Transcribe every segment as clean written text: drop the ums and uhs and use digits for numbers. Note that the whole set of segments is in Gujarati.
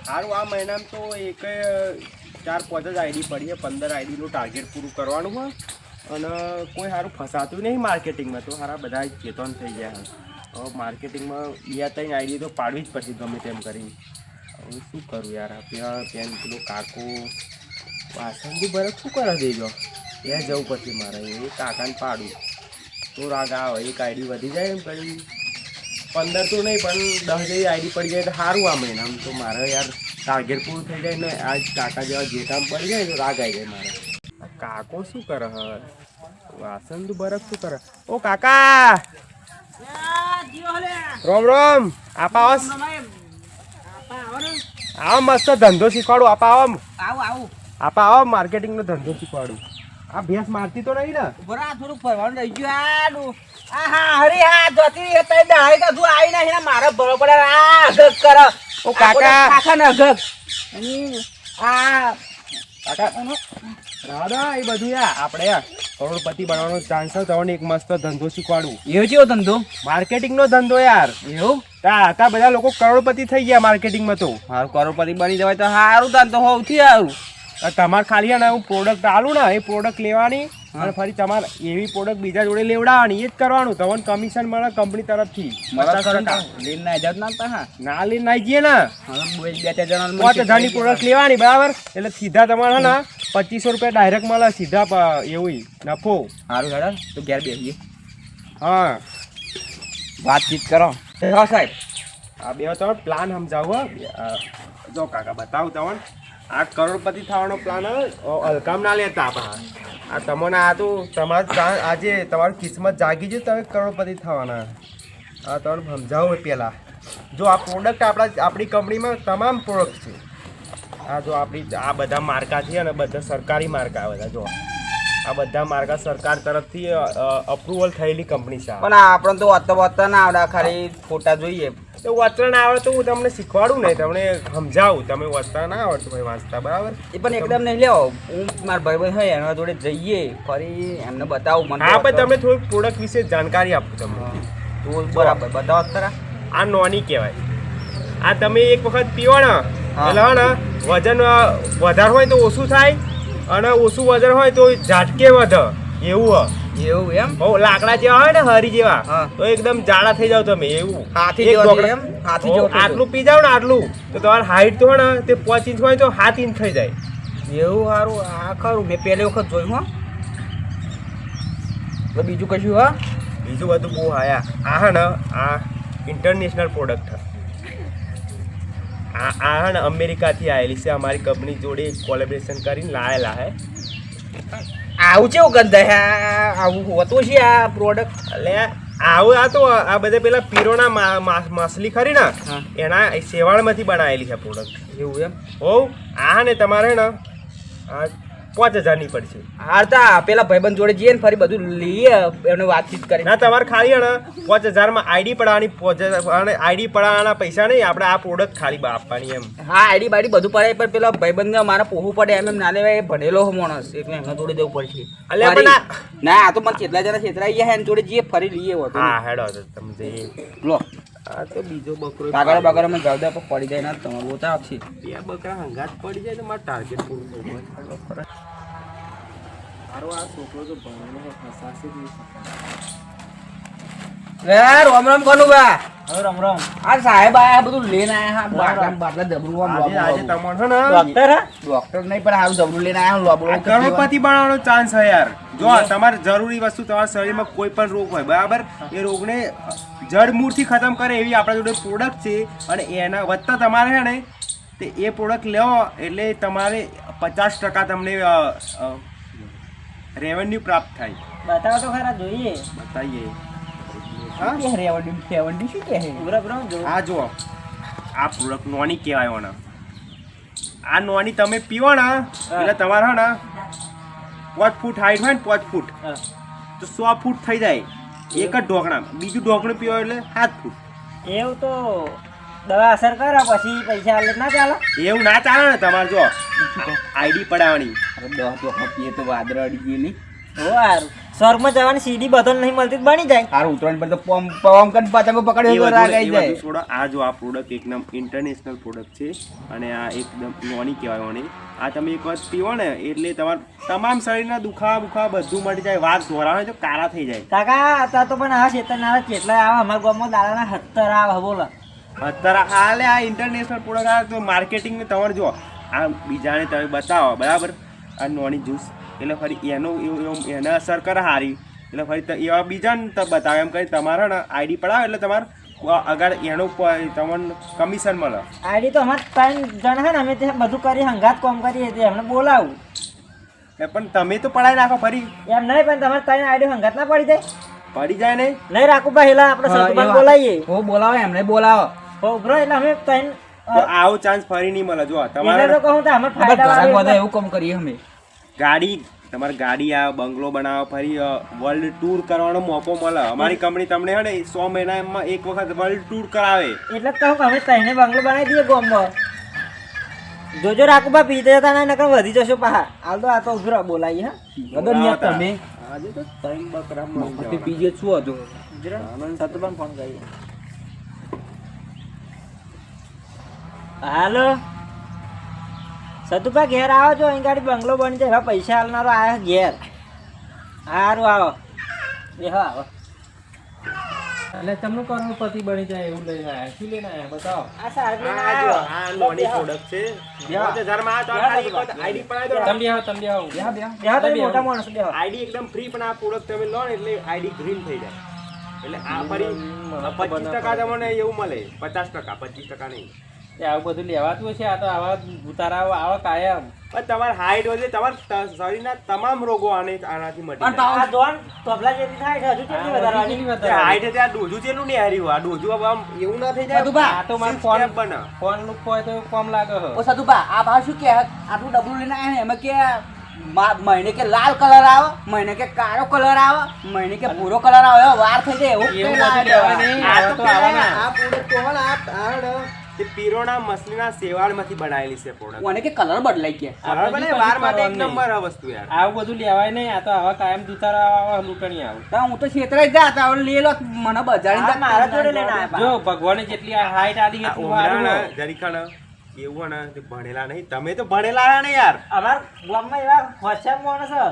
સારું આ મહિનામાં તો એક 4-5 જ આઈડી પડી 15 આઈડીનું ટાર્ગેટ પૂરું કરવાનું હોય અને કોઈ સારું ફસાતું નહીં માર્કેટિંગમાં તો સારા બધા ચેતન થઈ ગયા હવે માર્કેટિંગમાં 2-3 આઈડી તો પાડવી જ પડશે ગમે તેમ કરીને હવે શું કરું યાર પેન પેલો કાકો વાસણથી બરફ શું કરે દેજો ત્યાં જવું પછી મારે એ કાકાને પાડું તો રાગ આવે એક આઈડી વધી જાય એમ કરી 15 તો નહીં પણ 10 જેવી આઈડી પડી જાય તો સારું આ મહિનામાં તો મારે યાર ટાર્ગેટ પૂરું થઈ જાય ને આજ કાકા જેવા જે કામ પડી જાય તો રાગ આવી જાય મારે કાકો શું કરે વાસણ તો બરફ શું કરે ઓ કાકા રોમ રોમ આપા આવો મસ્ત ધંધો શીખવાડું આપા આવો માર્કેટિંગનો ધંધો શીખવાડું આ ભેંસ મારતી તો નહીં ને બરા થોડું ફરવાનું રહી ગયું હરી હા જોતી તઈ દાઈ કા તું આઈ ના મારા બરોબર આ ગગ કર ઓ કાકા કાકા ના ગગ આ કાકા દાદા એ બધું યાર આપણે યાર કરોડપતિ બનવાનો ચાન્સ છે તમને એક મસ્ત ધંધો શીખવાડું એવો કેવો ધંધો માર્કેટિંગનો ધંધો યાર એવું તા બધા લોકો કરોડપતિ થઈ ગયા માર્કેટિંગમાં તો હારું કરોડપતિ બની જવાય તો સારું ધંધો સૌથી સારું તમારે ખાલી ને હું પ્રોડક્ટ આલું ને એ પ્રોડક્ટ લેવાની અને ફરી તમારે એવી પ્રોડક્ટ બીજા જોડે લેવડાવવાની એ જ કરવાનું તમને કમિશન મળે કંપની તરફથી ના લઈને નાઈ જઈએ ને 5,000ની પ્રોડક્ટ લેવાની બરાબર એટલે સીધા તમારે ને 2500 રૂપિયા ડાયરેક્ટ મળે સીધા એવું નફો સારું હેડ તો ઘેર બેસીએ હા વાતચીત કરો હા સાહેબ આ બે તમારે પ્લાન સમજાવો જો કાકા બતાવું તમને આ કરોડપતિ થવાનો પ્લાન હલકામ ના લેતા આ તમને આ તો તમારે આજે તમારી કિસ્મત જાગી છે તમે કરોડપતિ થવાના આ તમને સમજાવો પહેલાં જો આ પ્રોડક્ટ આપણી કંપનીમાં તમામ પ્રોડક્ટ છે આ જો આ બધા માર્કા છે અને બધા સરકારી માર્કા બધા જો આ બધા માર્કા સરકાર તરફથી અપ્રુવલ થયેલી કંપની છે પણ આપણે તો વત્તા ના આવડે ખાલી ફોટા જોઈએ તો વાંચતા ના આવડે તો હું તમને શીખવાડું નહીં તમને સમજાવું તમે વાંચતા ના આવડતું ભાઈ વાંચતા બરાબર એ પણ એકદમ નહીં લેવો હું મારા ભાઈબંધ હોય એના જોડે જઈએ ફરી એમને બતાવું મને હા પણ તમને થોડીક પ્રોડક્ટ વિશે જાણકારી આપું તમને તો બરાબર બતાવો ખરા આ નોની કહેવાય આ તમે એક વખત પીવો ને એટલે ને વજન વધારે હોય તો ઓછું થાય અને ઓછું વજન હોય તો ઝાટકે વધે એવું એવું એમ બહુ લાકડા જેવા હોય ને હરી જેવા તો એકદમ જાડા થઈ જાવ તમે એવું આટલું પી જાવ ને આટલું તો તમારી હાઈટ તો હોય ને તે 5 ઇંચ હોય તો 7 ઇંચ થઈ જાય એવું સારું આ ખરું મેં પહેલી વખત જોયું હો તો બીજું કશું હા બીજું બધું બહુ આયા આ ને આ ઇન્ટરનેશનલ પ્રોડક્ટ આ ને અમેરિકાથી આવેલી છે અમારી કંપની જોડે કોલેબરેશન કરીને લાયેલા હે આવું કેવું ગંધ આવું હોતું છે આ પ્રોડક્ટ એટલે આવું આ તો આ બધા પેલા પીરોના માછલી ખરી ને એના શેવાળમાંથી બનાવેલી છે પ્રોડક્ટ એવું એમ હોવ આ ને તમારે ને 5,000ની પડશે હારતા પેલા ભાઈબંધ જોડે જઈએ ને ફરી બધું લઈએ એમને વાતચીત કરી ના તમારે ખાલી ને 5,000માં આઈડી પડાવવાની અને આઈડી પડાવવાના પૈસા નહીં આપણે આ પ્રોડક્ટ ખાલી આપવાની એમ હા આઈડી બાઈડી બધું પડાય પણ પેલા ભાઈબંધને મારે પોહવું પડે એમ ના લેવાય ભણેલો માણસ એટલે એમના જોડે જવું પડશે ના આ તો મને કેટલા જણા છેતરાઈ ગયા એના જોડે જઈએ ફરી લઈએ હોતો હા હેડો તમે જઈએ લો આ તો બીજો બકરો બાગર અમે જાવ પર પડી જાય ના તમારું બોતા આવશે બે બકરા હંગાત પડી જાય તો મારે ટાર્ગેટ પૂરું થવું પડે મારો આ છોકરો તો ભણવાનો ફસાશે જ નહીં રામ રામ કોનું બા હવે રામ રામ આ સાહેબ આયા બધું લઈને આયા બાટલા જબરું આજે તમારે છે ને ડોક્ટર નહીં પણ હારું જબરું લઈને આયા કરોડપતિ બનાવવાનો ચાન્સ છે યાર જો તમારે જરૂરી વસ્તુ તમારા શરીરમાં કોઈ પણ રોગ હોય બરાબર એ રોગને જડમૂળથી ખતમ કરે એવી આપણા જોડે પ્રોડક્ટ છે અને એના વધતા તમારે છે ને તે એ પ્રોડક્ટ લેવો એટલે તમારે 50% તમને રેવન્યુ પ્રાપ્ત થાય બતાવો તો ખરા જોઈએ બતાવીએ આ જો આ પ્રોડક્ટ નોની કહેવાય ને આ નોની તમે પીવો ને એટલે તમારે ને 5 ફૂટ હાઈટ હોય ને 5 ફૂટ તો 100 ફૂટ થઈ જાય એક જ ઢોકણા બીજું ઢોકણું પીવો એટલે 7 ફૂટ એવું તો દવા અસર કરે પછી પૈસા આલે ના ચાલે એવું ના ચાલે ને તમારે જો આઈડી પડાવવાની 10 તો પીએ તો વાદળ અડી ગઈ નહીં ઓ સારું સ્વર્ગમાં જવાની સીડી બધો નહીં મળતી તો બની જાય. હારું ઉતરાયણ પર તો પવન કન પતંગો પકડ્યો તો રાગ આવી જાય. છોડો, આ જો આ પ્રોડક્ટ એકદમ ઇન્ટરનેશનલ પ્રોડક્ટ છે અને આ એકદમ નોની કહેવાય ઓની. આ તમે એક વાર પીવો ને એટલે તમારા તમામ શરીરના દુખાવા બધું મટી જાય. વાત ધોરાવે તો કાળા થઈ જાય. કાકા અત્યારે તો પણ આ ચેતનના કેટલા આવે અમારા ગામમાં દાડાના 70 આવે બોલો. અત્યારે હાલે આ ઇન્ટરનેશનલ પ્રોડક્ટ આ તો માર્કેટિંગ તમારે જો આ બીજાને તમે બતાવો બરાબર આ નોની જ્યુસ એટલે ફરી એને અસર કરે સારી એટલે ફરી એવા બીજાને બતાવે એમ કરી તમારે ને આઈડી પડાવે એટલે તમારે આગળ એનું તમને કમિશન મળે. આઈડી તો અમારે 3 જણ છે ને અમે તે બધું કરી હંગાત કામ કરીએ તે એમને બોલાવું. પણ તમે તો પડાવી નાખો ફરી. એમ નહીં પણ તમારે 3 આઈડી હંગાત ના પડી જાય. પડી જાય નહીં નહીં રાખું ભાઈ હેલા આપણે સતુભાઈ બોલાવીએ. હો બોલાવો એમને બોલાવો. હો બ્રો એટલે અમે 3 તો આવો ચાન્સ ફરી નહીં મળે. જો એટલે તમારે તો કહું તો અમે ઘરાક ફાયદા બધા એવું કામ કરીએ અમે. ગાડી તમારે ગાડી આ બંગલો બનાવો ફરી વર્લ્ડ ટૂર કરવાનો મોકો મળે. અમારી કંપની તમને હે ને 100 મહિનામાં એક વખત વર્લ્ડ ટૂર કરાવે. એટલે જ કહું કે અમે 3 બંગલો બનાવી દઈએ ગામમાં. જોજો રાખુબા પીતે જતા ના નકર વધી જશો પાહા. હાલ તો આ તો ઉભરો બોલાવી હા. વગર નિયત તમે આજે તો 3 બકરા મફતે પીજે શું હતું. સતુભાઈ ફોન કરીએ. હાલો સતુભા ઘેર આવો છો. અહીં ગાડી બંગલો બની જાય. હવે પૈસા હાલનારો આવ્યો ઘેર. સારું આવો બેહો આવો. એટલે તમને કરોડપતિ બની જાય એવું લઈને આવ્યા. શું લઈને આવ્યા બતાવો. આ સાહેબ લઈને આ જો આવ્યો. આ નોની પ્રોડક્ટ છે. 50,000 માં આ તો ખાલી એક વખત આઈડી પડાવી દો. તમે આવો તમે આવો. બેહો તમે મોટા માણસ બેહો. આઈડી એકદમ ફ્રી પણ આ પ્રોડક્ટ તમે લો ને એટલે આઈડી ગ્રીન થઈ જાય. એટલે આ ફરી 25% તમને એવું મળે. 50% 25% નહીં. એ આવું બધું લેવાતું હશે. આ તો આવા ઉતારા આવા કાયમ. પણ તમારે હાઈટ વધે તમારા શરીરના તમામ રોગો આનાથી મટી પણ જાય. આ જોન તબલા જેવી થાય છે. હજુ કેટલી વધારવાની? કેટલી તે વધારે? હાઈટ ત્યાં ડોજું ચેલું નહીં હાર્યું. આ ડોજું હવે આમ એવું ના થઈ જાય. બધું આ તો મારે Six ફોન step બને. ફોન લુક હોય તો કોમ લાગે હ. ઓ સતુભા આ ભાવ શું કે આટલું ડબલું લઈને આવ્યા ને એમાં કે મહિને કે લાલ કલર આવે, મહિને કે કાળો કલર આવે, મહિને કે ભૂરો કલર આવે. એવો વાર થઈ જાય એવું એવું કઈ ના બધું લેવાય નહીં. આ આવા તો તો પેલા આવવાના. આ પ્રોડક્ટ તો હે ને તે પીરોના મસલીના શેવાળમાંથી બનાવેલી છે પ્રોડક્ટ. કોને કે કલર બદલાઈ ગયા. બરાબર ને? વાર માટે એક નંબર આ વસ્તુ યાર. આવું બધું લેવાય નહીં. આ તો આવા કાયમ દુતારા આવા લૂંટણી આવે. તો હું તો છેતરાઈ જા તા લે લો મને બજાડી આ મારા જોડે લઈને આવ્યા. જો ભગવાને જેટલી હાઈટ આલી આ એટલું સારું ઉમરાના હોય. જરીખાના એવું ને તે ભણેલા નહીં. તમે તો ભણેલા ને યાર. અમાર ગામમાં એવા હોશિયાર માણસ છે.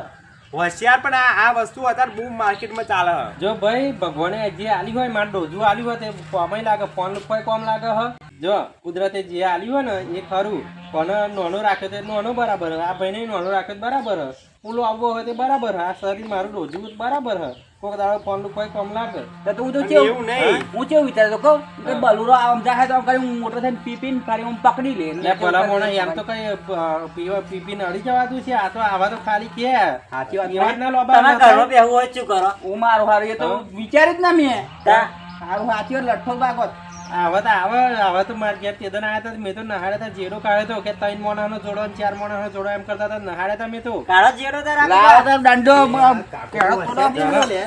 હોશિયાર પણ આ વસ્તુ અત્યારે બહુ માર્કેટમાં ચાલે છે. જો ભાઈ ભગવાને જે આલી હોય મારે ડોઝું આલ્યું હોય તે કોમય લાગે. ફોન લુક હોય કોમ લાગે હ. જો કુદરતે જે આલ્યું હોય ને એ ખરું. પણ નાનો રાખ્યો તે નાનો બરાબર હ. આ ભાઈને નાનો રાખ્યો તો બરાબર હ. પૂલો આવવો હોય તે બરાબર હ. આ શરીર મારું ડોઝું બરાબર હ. કોક દાડો ફોન લુક હોય કોમ લાગે. તો હું તો અને કેવું એવું નહીં. હું કેવું વિચારતો કહું કે બલુરો આમ જાય તો આમ કરી હું મોટો થઈને પી પીને ફરી હું પકડી લે એટલે ભલા મોણા એમ તો કઈ પીવા પીને અડી જવાતું છે. આ તો આવા તો ખાલી કે સાચી વાત. એવા જ ના લોબા તમે ઘરમાં બેહવું હોય શું કરો? હું મારું હારું એ તો વિચાર્યું જ ના મેં તા. હારું સાચી વાત લઠ્ઠો ભાગો આવા તો માર ઘેર તેદન આયા હતા. મેં તો નહાડ્યા હતા. જેડો કાઢ્યો હતો કે 3 મોણાનો જોડો ને 4 મોણાનો જોડો એમ કરતા હતા. નહાડ્યા હતા મેં તો. કાળો જેડો તે રાખો. લાવ તો દંડો કેળો થોડો લે.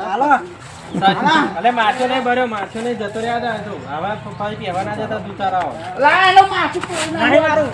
હાલો અલે મારતો નહીં બર્યો. મારતો નહીં જતો રહ્યા હતા. તો આવા ફરી પહેવા ના જતા દુતારાઓ. લા એનો માથું નહીં મારું.